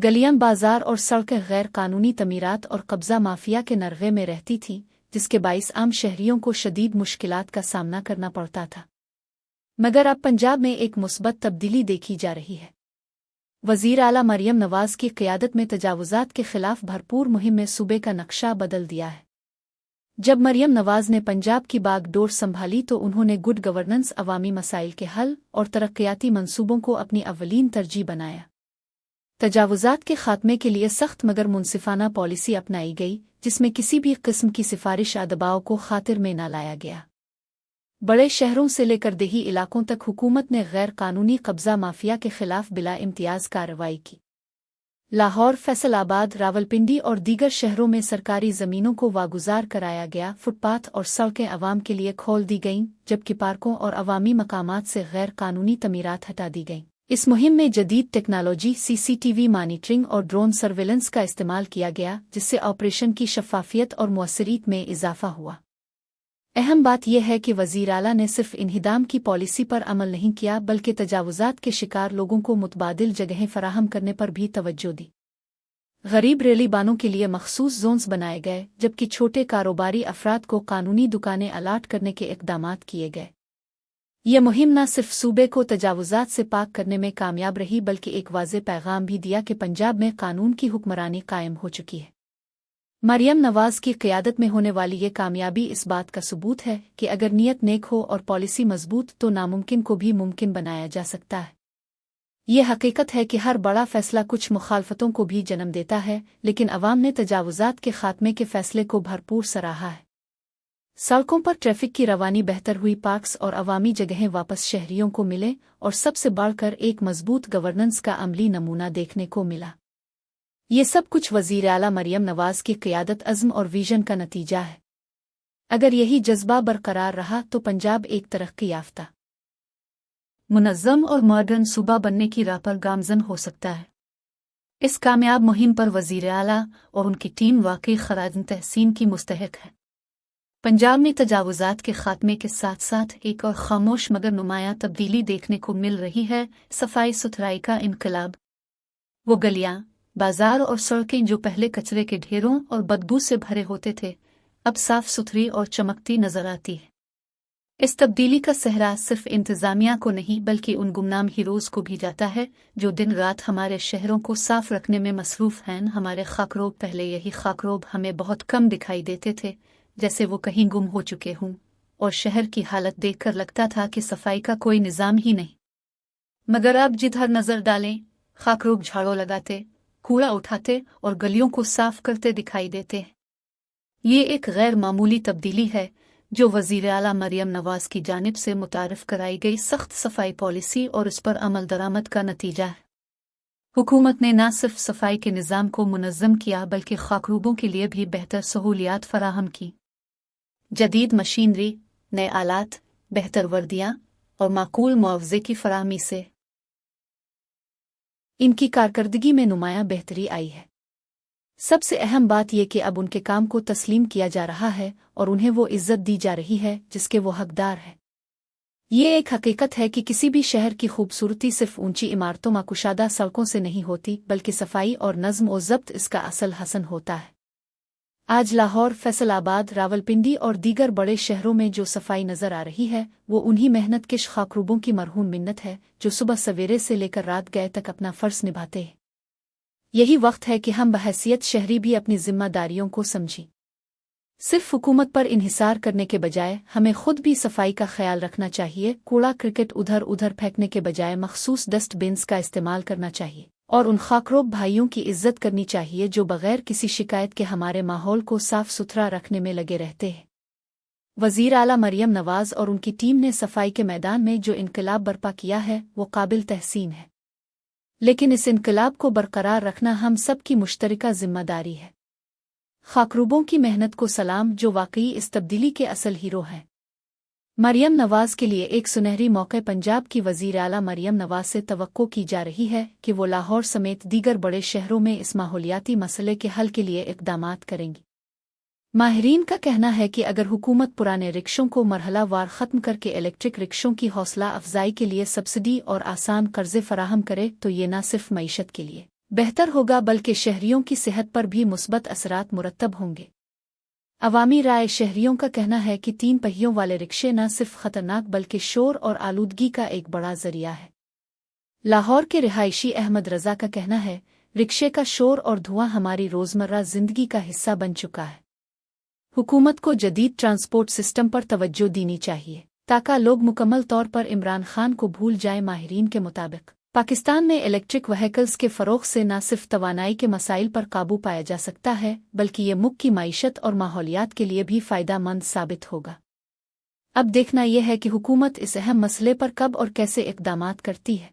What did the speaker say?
गलियां, बाजार और सड़कें गैर कानूनी तमीरात और कब्जा माफिया के नरगे में रहती थीं, जिसके बाइस आम शहरियों को शदीद मुश्किलात का सामना करना पड़ता था। मगर अब पंजाब में एक मुस्बत तब्दीली देखी जा रही है। वज़ीर आला मरियम नवाज की क़यादत में तजावुज़ात के खिलाफ भरपूर मुहिम में सूबे का नक्शा बदल दिया है। जब मरियम नवाज ने पंजाब की बागडोर संभाली तो उन्होंने गुड गवर्नेंस, अवामी मसाइल के हल और तरक्याती मंसूबों को अपनी अव्वलीन तरजीह बनाया। तजावुज़ात के खात्मे के लिए सख्त मगर मुनसिफाना पॉलिसी अपनाई गई, जिसमें किसी भी किस्म की सिफारिश या दबाव को खातिर में न लाया गया। बड़े शहरों से लेकर देही इलाकों तक हुकूमत ने गैर कानूनी कब्जा माफिया के खिलाफ बिला इम्तियाज कार्रवाई की। लाहौर, फैसलाबाद, रावलपिंडी और दीगर शहरों में सरकारी ज़मीनों को वागुजार कराया गया। फुटपाथ और सड़कें अवाम के लिए खोल दी गईं, जबकि पार्कों और अवामी मकामात से गैर कानूनी तमीरात हटा दी गईं। इस मुहिम में जदीद टेक्नोलॉजी, CCTV मॉनिटरिंग और ड्रोन सर्वेलेंस का इस्तेमाल किया गया, जिससे ऑपरेशन की शफ़ाफियत और मुअस्सरियत में इजाफा हुआ। अहम बात यह है कि वज़ीर आला ने सिर्फ इन्हिदाम की पॉलिसी पर अमल नहीं किया, बल्कि तजावुज़ात के शिकार लोगों को मुतबादिल जगहें फराहम करने पर भी तवज्जो दी। गरीब रेलीबानों के लिए मखसूस जोन्स बनाए गए, जबकि छोटे कारोबारी अफराद को कानूनी दुकानें अलाट करने के इक़दामात किए गए। यह मुहिम न सिर्फ सूबे को तजावुज़ात से पाक करने में कामयाब रही, बल्कि एक वाज़ेह पैगाम भी दिया कि पंजाब में कानून की हुक्मरानी कायम हो चुकी है। मरियम नवाज की क़यादत में होने वाली ये कामयाबी इस बात का सबूत है कि अगर नीयत नेक हो और पॉलिसी मजबूत तो नामुमकिन को भी मुमकिन बनाया जा सकता है। ये हकीकत है कि हर बड़ा फैसला कुछ मुखालफतों को भी जन्म देता है, लेकिन अवाम ने तजावुज़ात के खात्मे के फैसले को भरपूर सराहा है। सड़कों पर ट्रैफिक की रवानी बेहतर हुई, पार्क्स और अवामी जगहें वापस शहरियों को मिले, और सबसे बढ़कर एक मजबूत गवर्नेंस का अमली नमूना देखने को मिला। ये सब कुछ वज़ीर आला मरियम नवाज की क़यादत, अज़्म और विजन का नतीजा है। अगर यही जज्बा बरकरार रहा तो पंजाब एक तरक्की याफ्ता, मुनज़्ज़म और मॉडर्न सूबा बनने की राह पर गामज़न हो सकता है। इस कामयाब मुहिम पर वज़ीर आला और उनकी टीम वाकई खराज तहसीन की मुस्तहिक है। पंजाब में तजावुज़ात के खात्मे के साथ साथ एक और खामोश मगर नुमायाँ तब्दीली देखने को मिल रही है, सफाई सुथराई का इनकलाब। वो गलियाँ, बाजार और सड़कें जो पहले कचरे के ढेरों और बदबू से भरे होते थे, अब साफ सुथरी और चमकती नजर आती है। इस तब्दीली का सेहरा सिर्फ इंतजामिया को नहीं बल्कि उन गुमनाम हीरोज को भी जाता है जो दिन रात हमारे शहरों को साफ रखने में मसरूफ हैं। हमारे खाकरोब, पहले यही खाकरोब हमें बहुत कम दिखाई देते थे, जैसे वो कहीं गुम हो चुके हों, और शहर की हालत देखकर लगता था कि सफाई का कोई निज़ाम ही नहीं। मगर अब जिधर नजर डालें, खाकरोब झाड़ू लगाते, कूड़ा उठाते और गलियों को साफ करते दिखाई देते हैं। ये एक गैर मामूली तब्दीली है जो वज़ीर आला मरियम नवाज की जानिब से मुतारिफ कराई गई सख्त सफाई पॉलिसी और इस पर अमल दरामद का नतीजा है। हुकूमत ने न सिर्फ सफाई के निज़ाम को मुनज़्ज़म किया बल्कि खाकरूबों के लिए भी बेहतर सहूलियात फराहम की। जदीद मशीनरी, नए आलात, बेहतर वर्दियाँ और माकूल मुआवजे की फराहमी से इनकी कारकर्दगी में नुमायाँ बेहतरी आई है। सबसे अहम बात यह कि अब उनके काम को तस्लीम किया जा रहा है और उन्हें वो इज्जत दी जा रही है जिसके वो हकदार है। ये एक हकीकत है कि किसी भी शहर की खूबसूरती सिर्फ ऊंची इमारतों व कुशादा सड़कों से नहीं होती, बल्कि सफाई और नज़्म व ज़ब्त इसका असल हसन होता है। आज लाहौर, फैसलाबाद, रावलपिंडी और दीगर बड़े शहरों में जो सफाई नजर आ रही है वो उन्हीं मेहनतकश खाकरूबों की मरहूम मिन्नत है जो सुबह सवेरे से लेकर रात गए तक अपना फ़र्ज निभाते हैं। यही वक्त है कि हम बहैसियत शहरी भी अपनी जिम्मेदारियों को समझें। सिर्फ हुकूमत पर इन्हिसार करने के बजाय हमें खुद भी सफाई का ख्याल रखना चाहिए। कूड़ा क्रिकेट उधर उधर फेंकने के बजाय मखसूस डस्टबिन्स का इस्तेमाल करना चाहिए और उन खाकरोब भाइयों की इज्जत करनी चाहिए जो बगैर किसी शिकायत के हमारे माहौल को साफ सुथरा रखने में लगे रहते हैं। वज़ीर आला मरियम नवाज और उनकी टीम ने सफाई के मैदान में जो इनकलाब बर्पा किया है वो काबिल तहसीन है, लेकिन इस इनकलाब को बरकरार रखना हम सब की मुश्तरका जिम्मेदारी है। खाकरूबों की मेहनत को सलाम जो वाकई इस तब्दीली के असल हीरो हैं। मरियम नवाज के लिए एक सुनहरी मौके। पंजाब की वज़ीर आला मरियम नवाज से तवक्को की जा रही है कि वो लाहौर समेत दीगर बड़े शहरों में इस माहौलियाती मसले के हल के लिए इक़दामात करेंगी। माहिरीन का कहना है कि अगर हुकूमत पुराने रिक्शों को मरहलावार ख़त्म करके इलेक्ट्रिक रिक्शों की हौसला अफजाई के लिए सब्सिडी और आसान कर्ज़े फराहम करे तो ये न सिर्फ मईशत के लिए बेहतर होगा, बल्कि शहरियों की सेहत पर भी मुस्बत असरात मुरतब होंगे। अवामी राय शहरियों का कहना है कि 3 पहियों वाले रिक्शे न सिर्फ खतरनाक बल्कि शोर और आलूदगी का एक बड़ा जरिया है। लाहौर के रिहायशी अहमद रजा का कहना है, रिक्शे का शोर और धुआं हमारी रोज़मर्रा जिंदगी का हिस्सा बन चुका है। हुकूमत को जदीद ट्रांसपोर्ट सिस्टम पर तवज्जो देनी चाहिए ताकि लोग मुकम्मल तौर पर इमरान खान को भूल जाएं। माहिरीन के मुताबिक पाकिस्तान में इलेक्ट्रिक व्हीकल्स के फ़रोग़ से न सिर्फ तवानाई के मसाइल पर काबू पाया जा सकता है, बल्कि ये मुल्क की मईशत और माहौलियात के लिए भी फ़ायदेमंद साबित होगा। अब देखना यह है कि हुकूमत इस अहम मसले पर कब और कैसे इक़दामात करती है।